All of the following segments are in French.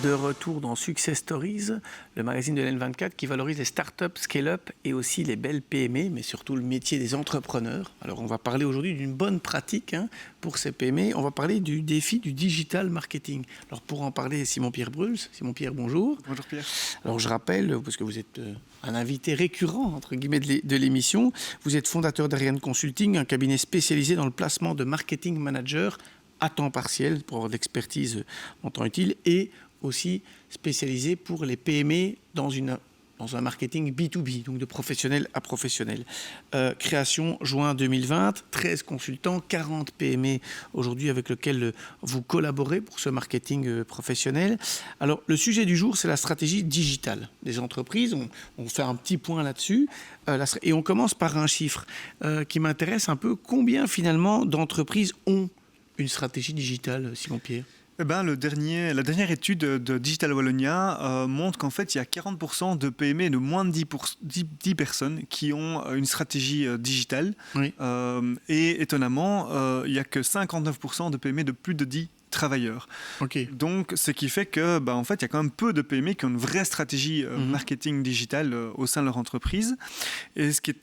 De retour dans Success Stories, le magazine de l'N24 qui valorise les startups, scale-up et aussi les belles PME, mais surtout le métier des entrepreneurs. Alors on va parler aujourd'hui d'une bonne pratique pour ces PME. On va parler du défi du digital marketing. Alors pour en parler, Simon-Pierre Bruls. Simon-Pierre, bonjour. Bonjour Pierre. Alors je rappelle, parce que vous êtes un invité récurrent entre guillemets de l'émission, vous êtes fondateur d'Ariane Consulting, un cabinet spécialisé dans le placement de marketing manager à temps partiel pour avoir de l'expertise en temps utile et aussi spécialisé pour les PME dans un marketing B2B, donc de professionnel à professionnel. Création juin 2020, 13 consultants, 40 PME aujourd'hui avec lesquels vous collaborez pour ce marketing professionnel. Alors, le sujet du jour, c'est la stratégie digitale des entreprises. On fait un petit point là-dessus. Et on commence par un chiffre qui m'intéresse un peu. Combien, finalement, d'entreprises ont une stratégie digitale, Simon-Pierre ? La dernière étude de Digital Wallonia montre qu'en fait, il y a 40% de PME de moins de 10 personnes qui ont une stratégie digitale. Oui. Et étonnamment, il n'y a que 59% de PME de plus de 10 travailleurs. Okay. Donc, ce qui fait que, en fait, il y a quand même peu de PME qui ont une vraie stratégie marketing digitale au sein de leur entreprise. Et ce qui est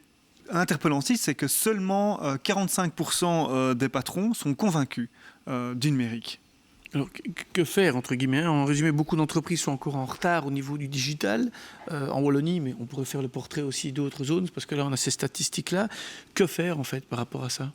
interpellant aussi, c'est que seulement 45% des patrons sont convaincus du numérique. Alors, que faire, entre guillemets? En résumé, beaucoup d'entreprises sont encore en retard au niveau du digital, en Wallonie, mais on pourrait faire le portrait aussi d'autres zones, parce que là, on a ces statistiques-là. Que faire, en fait, par rapport à ça?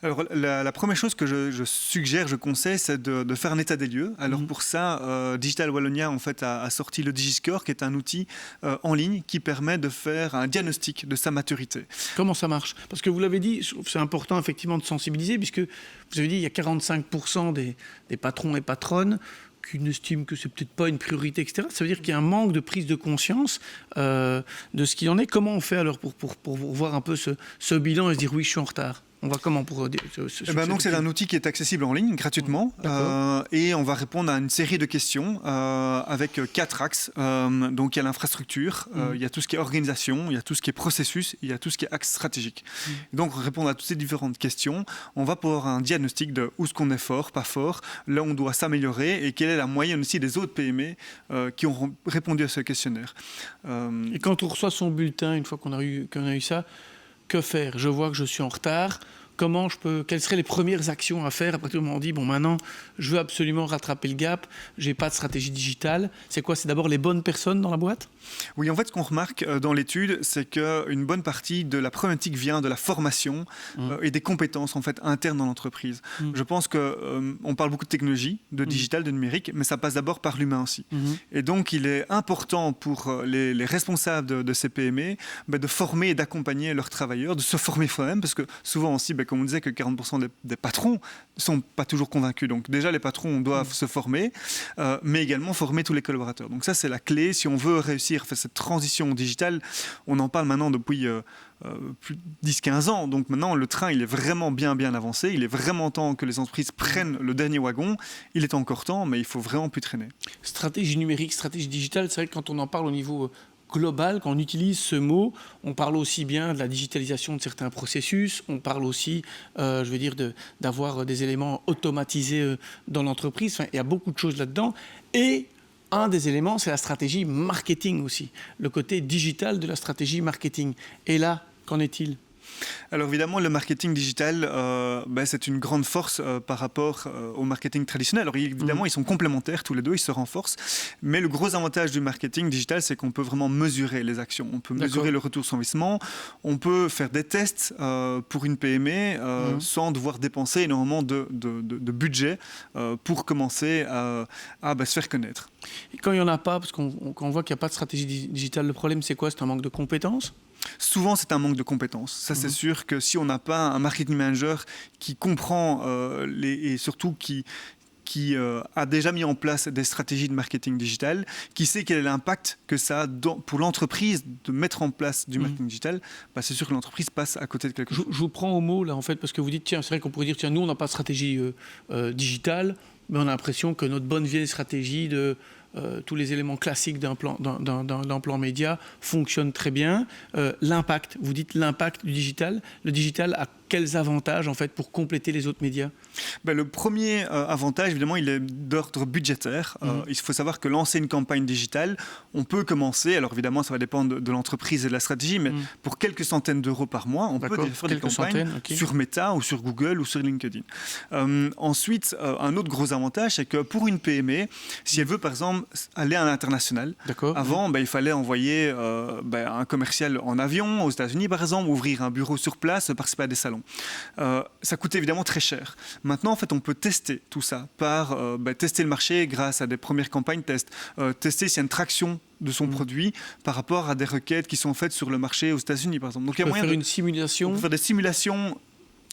Alors, la première chose que je suggère, je conseille, c'est de faire un état des lieux. Alors, pour ça, Digital Wallonia, en fait, a sorti le DigiScore, qui est un outil en ligne qui permet de faire un diagnostic de sa maturité. Comment ça marche? Parce que vous l'avez dit, c'est important, effectivement, de sensibiliser, puisque vous avez dit, il y a 45% des patrons et patronnes qui n'estiment que c'est peut-être pas une priorité, etc. Ça veut dire qu'il y a un manque de prise de conscience de ce qu'il en est. Comment on fait alors pour voir un peu ce bilan et se dire oui, je suis en retard? On va comment pour donc c'est un outil qui est accessible en ligne gratuitement et on va répondre à une série de questions avec 4 axes. Donc il y a l'infrastructure, il y a tout ce qui est organisation, il y a tout ce qui est processus, il y a tout ce qui est axe stratégique. Donc répondre à toutes ces différentes questions, on va pouvoir un diagnostic de où est-ce qu'on est fort, pas fort, là on doit s'améliorer et quelle est la moyenne aussi des autres PME qui ont répondu à ce questionnaire. Et quand on reçoit son bulletin, une fois qu'on a eu ça, que faire? Je vois que je suis en retard. Quelles seraient les premières actions à faire à partir du moment où on dit, maintenant, je veux absolument rattraper le gap, je n'ai pas de stratégie digitale. C'est quoi? C'est d'abord les bonnes personnes dans la boîte? Oui, en fait, ce qu'on remarque dans l'étude, c'est qu'une bonne partie de la problématique vient de la formation et des compétences en fait, internes dans l'entreprise. Je pense qu'on parle beaucoup de technologie, de digital, de numérique, mais ça passe d'abord par l'humain aussi. Et donc, il est important pour les responsables de ces PME de former et d'accompagner leurs travailleurs, de se former soi-même, parce que souvent aussi, comme on disait, que 40% des patrons ne sont pas toujours convaincus. Donc déjà, les patrons doivent se former, mais également former tous les collaborateurs. Donc ça, c'est la clé. Si on veut réussir cette transition digitale, on en parle maintenant depuis plus de 10-15 ans. Donc maintenant, le train, il est vraiment bien avancé. Il est vraiment temps que les entreprises prennent le dernier wagon. Il est encore temps, mais il ne faut vraiment plus traîner. Stratégie numérique, stratégie digitale, c'est vrai que quand on en parle au niveau global, quand on utilise ce mot, on parle aussi bien de la digitalisation de certains processus, on parle aussi, d'avoir des éléments automatisés dans l'entreprise. Enfin, il y a beaucoup de choses là-dedans. Et un des éléments, c'est la stratégie marketing aussi, le côté digital de la stratégie marketing. Et là, qu'en est-il ? Alors évidemment, le marketing digital, c'est une grande force par rapport au marketing traditionnel. Alors évidemment, ils sont complémentaires tous les deux, ils se renforcent. Mais le gros avantage du marketing digital, c'est qu'on peut vraiment mesurer les actions. On peut mesurer le retour sur investissement. On peut faire des tests pour une PME sans devoir dépenser énormément de budget pour commencer à se faire connaître. Et quand il n'y en a pas, parce qu'on voit qu'il n'y a pas de stratégie digitale, le problème c'est quoi? C'est un manque de compétences? Souvent, c'est un manque de compétences. Ça, c'est sûr que si on n'a pas un marketing manager qui comprend et surtout qui a déjà mis en place des stratégies de marketing digital, qui sait quel est l'impact que ça a pour l'entreprise de mettre en place du marketing digital, c'est sûr que l'entreprise passe à côté de quelque chose. Je vous prends au mot, là, en fait, parce que vous dites, tiens, c'est vrai qu'on pourrait dire, tiens, nous, on n'a pas de stratégie digitale, mais on a l'impression que notre bonne vieille stratégie de tous les éléments classiques d'un plan média fonctionnent très bien. L'impact, vous dites l'impact du digital. Le digital a quels avantages en fait pour compléter les autres médias? Le premier avantage, évidemment, il est d'ordre budgétaire. Il faut savoir que lancer une campagne digitale, on peut commencer, alors évidemment ça va dépendre de l'entreprise et de la stratégie, mais pour quelques centaines d'euros par mois, on peut faire des campagnes sur Meta ou sur Google ou sur LinkedIn. Ensuite, un autre gros avantage, c'est que pour une PME, si elle veut par exemple aller à l'international, avant il fallait envoyer un commercial en avion aux États-Unis par exemple, ouvrir un bureau sur place, participer à des salons. Ça coûtait évidemment très cher. Maintenant, en fait, on peut tester tout ça par tester le marché grâce à des premières campagnes test, tester s'il y a une traction de son produit par rapport à des requêtes qui sont faites sur le marché aux États-Unis, par exemple. Donc, il y a moyen de faire une simulation. On peut faire des simulations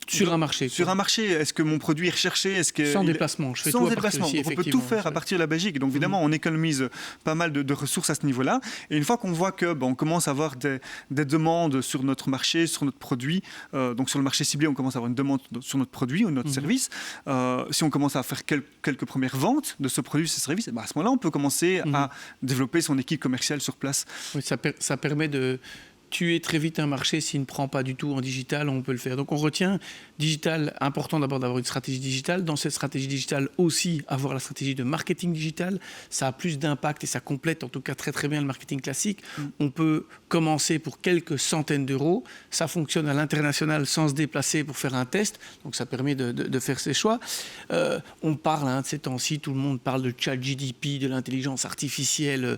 sur un marché. Sur un marché, est-ce que mon produit est recherché? Sans déplacement. Sans déplacement. Donc, on peut tout faire à partir de la Belgique. Donc évidemment, on économise pas mal de ressources à ce niveau-là. Et une fois qu'on voit que on commence à avoir des demandes sur notre marché, sur notre produit, donc sur le marché ciblé, on commence à avoir une demande sur notre produit ou notre service. Si on commence à faire quelques premières ventes de ce produit, ce service, à ce moment-là, on peut commencer à développer son équipe commerciale sur place. Oui, ça permet de tuer très vite un marché s'il ne prend pas du tout en digital, on peut le faire. Donc on retient digital, important d'abord d'avoir une stratégie digitale. Dans cette stratégie digitale aussi, avoir la stratégie de marketing digital. Ça a plus d'impact et ça complète en tout cas très très bien le marketing classique. On peut commencer pour quelques centaines d'euros. Ça fonctionne à l'international sans se déplacer pour faire un test. Donc ça permet de faire ses choix. On parle de ces temps-ci, tout le monde parle de ChatGPT, de l'intelligence artificielle.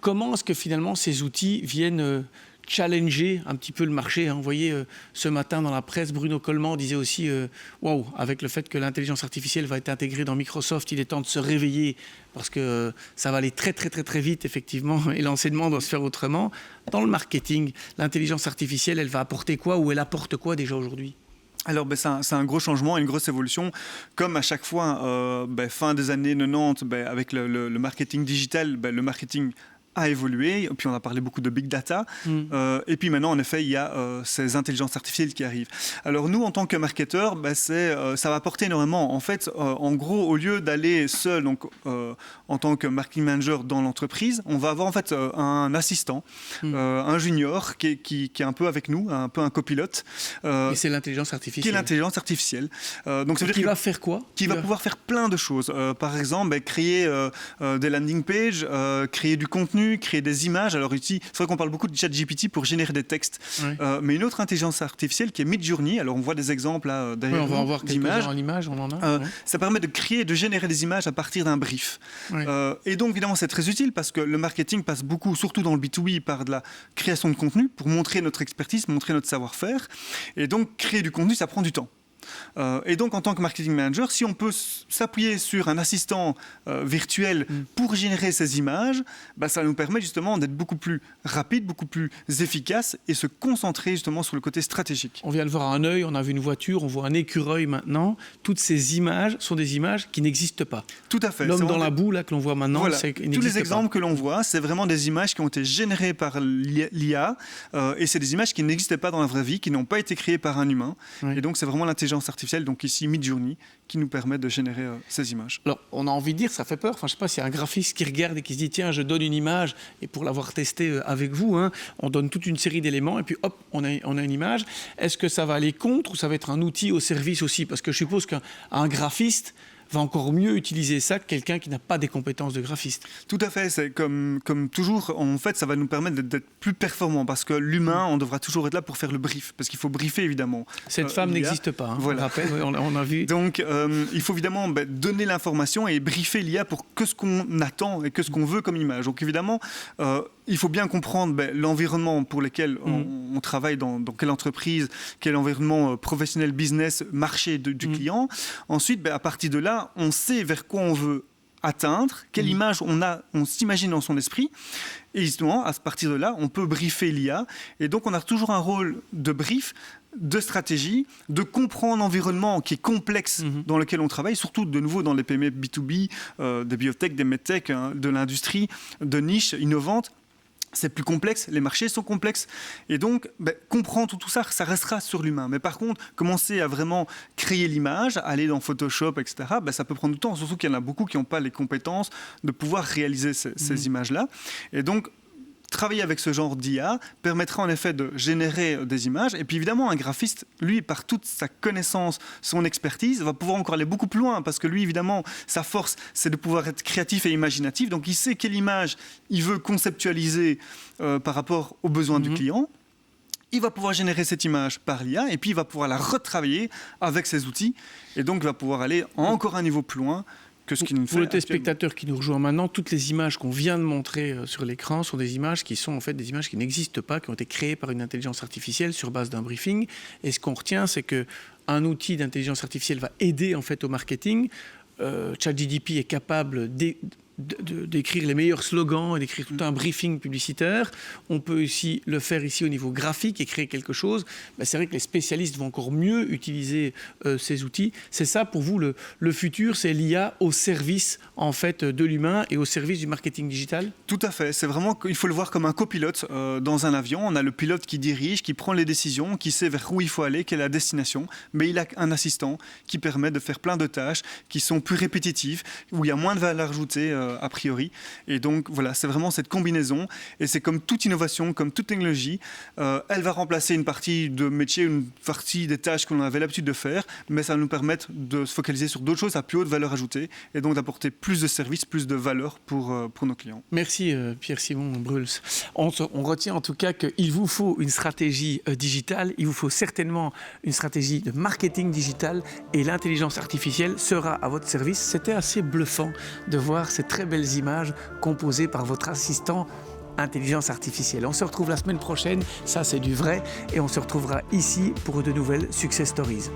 Comment est-ce que finalement ces outils viennent challenger un petit peu le marché? Vous voyez, ce matin dans la presse, Bruno Coleman disait aussi waouh, avec le fait que l'intelligence artificielle va être intégrée dans Microsoft, il est temps de se réveiller parce que ça va aller très très très très vite effectivement et l'enseignement doit se faire autrement. Dans le marketing, l'intelligence artificielle, elle va apporter quoi ou elle apporte quoi déjà aujourd'hui? Alors, c'est un gros changement, une grosse évolution. Comme à chaque fois, fin des années 90, avec le marketing digital, le marketing a évolué, puis on a parlé beaucoup de big data, et puis maintenant en effet il y a ces intelligences artificielles qui arrivent. Alors nous en tant que marketeurs, ça va apporter énormément. En fait, en gros, au lieu d'aller seul, donc en tant que marketing manager dans l'entreprise, on va avoir en fait un assistant, un junior qui est un peu avec nous, un peu un copilote. Et c'est l'intelligence artificielle. Qui est l'intelligence artificielle. Donc ça veut dire qui va faire quoi? Qui va pouvoir faire plein de choses. Par exemple, créer des landing pages, créer du contenu, créer des images. Alors ici, c'est vrai qu'on parle beaucoup de ChatGPT pour générer des textes, mais une autre intelligence artificielle qui est Midjourney. Alors on voit des exemples là derrière on va en voir quelques-uns en images, on en a. Ça permet de créer, de générer des images à partir d'un brief. Et donc évidemment c'est très utile parce que le marketing passe beaucoup, surtout dans le B2B, par de la création de contenu pour montrer notre expertise, montrer notre savoir-faire. Et donc créer du contenu, ça prend du temps. Et donc en tant que marketing manager, si on peut s'appuyer sur un assistant virtuel pour générer ces images, ça nous permet justement d'être beaucoup plus rapide, beaucoup plus efficace et se concentrer justement sur le côté stratégique. On vient de voir un œil, on a vu une voiture, on voit un écureuil maintenant. Toutes ces images sont des images qui n'existent pas. Tout à fait. L'homme dans la boue là que l'on voit maintenant, voilà. c'est tous les exemples que l'on voit, c'est vraiment des images qui ont été générées par l'IA et c'est des images qui n'existaient pas dans la vraie vie, qui n'ont pas été créées par un humain. Et donc c'est vraiment l'intelligence artificielle, donc ici Midjourney, qui nous permet de générer ces images. Alors, on a envie de dire, ça fait peur. Enfin, je ne sais pas s'il y a un graphiste qui regarde et qui se dit tiens, je donne une image, et pour l'avoir testé avec vous, on donne toute une série d'éléments, et puis hop, on a une image. Est-ce que ça va aller contre ou ça va être un outil au service aussi? Parce que je suppose qu'un graphiste va encore mieux utiliser ça que quelqu'un qui n'a pas des compétences de graphiste. Tout à fait, c'est comme toujours, en fait, ça va nous permettre d'être plus performants parce que l'humain, on devra toujours être là pour faire le brief, parce qu'il faut briefer évidemment. Cette femme n'existe pas, voilà. On rappelle, on a vu. Donc, il faut évidemment donner l'information et briefer l'IA pour que ce qu'on attend et que ce qu'on veut comme image. Donc évidemment, il faut bien comprendre l'environnement pour lequel on travaille, dans quelle entreprise, quel environnement professionnel, business, marché du client. Ensuite, à partir de là, on sait vers quoi on veut atteindre, quelle image on s'imagine dans son esprit. Et justement, à partir de là, on peut briefer l'IA. Et donc, on a toujours un rôle de brief, de stratégie, de comprendre l'environnement qui est complexe dans lequel on travaille, surtout de nouveau dans les PME B2B, des biotech, des medtech, de l'industrie, de niches innovantes. c'est plus complexe, les marchés sont complexes, et donc comprendre tout ça, ça restera sur l'humain. Mais par contre, commencer à vraiment créer l'image, aller dans Photoshop, etc., ça peut prendre du temps, surtout qu'il y en a beaucoup qui n'ont pas les compétences de pouvoir réaliser ces images-là. Et donc, travailler avec ce genre d'IA permettra en effet de générer des images. Et puis évidemment, un graphiste, lui, par toute sa connaissance, son expertise, va pouvoir encore aller beaucoup plus loin. Parce que lui, évidemment, sa force, c'est de pouvoir être créatif et imaginatif. Donc il sait quelle image il veut conceptualiser par rapport aux besoins du client. Il va pouvoir générer cette image par l'IA et puis il va pouvoir la retravailler avec ses outils. Et donc il va pouvoir aller encore un niveau plus loin. Pour le téléspectateur qui nous rejoint maintenant, toutes les images qu'on vient de montrer sur l'écran sont des images qui sont en fait des images qui n'existent pas, qui ont été créées par une intelligence artificielle sur base d'un briefing. Et ce qu'on retient, c'est qu'un outil d'intelligence artificielle va aider en fait au marketing. ChatGPT est capable d'écrire les meilleurs slogans et d'écrire tout un briefing publicitaire. On peut aussi le faire ici au niveau graphique et créer quelque chose. C'est vrai que les spécialistes vont encore mieux utiliser ces outils. C'est ça pour vous le futur, c'est l'IA au service en fait de l'humain et au service du marketing digital? Tout à fait. C'est vraiment, il faut le voir comme un copilote dans un avion. On a le pilote qui dirige, qui prend les décisions, qui sait vers où il faut aller, quelle est la destination. Mais il a un assistant qui permet de faire plein de tâches qui sont plus répétitives, où il y a moins de valeur ajoutée a priori. Et donc voilà, c'est vraiment cette combinaison. Et c'est comme toute innovation, comme toute technologie, elle va remplacer une partie de métier, une partie des tâches qu'on avait l'habitude de faire, mais ça va nous permettre de se focaliser sur d'autres choses à plus haute valeur ajoutée et donc d'apporter plus de services, plus de valeur pour nos clients. Merci Pierre-Simon Bruls. On retient en tout cas qu'il vous faut une stratégie digitale, il vous faut certainement une stratégie de marketing digital et l'intelligence artificielle sera à votre service. C'était assez bluffant de voir ces très belles images composées par votre assistant intelligence artificielle. On se retrouve la semaine prochaine, ça c'est du vrai, et on se retrouvera ici pour de nouvelles Success Stories.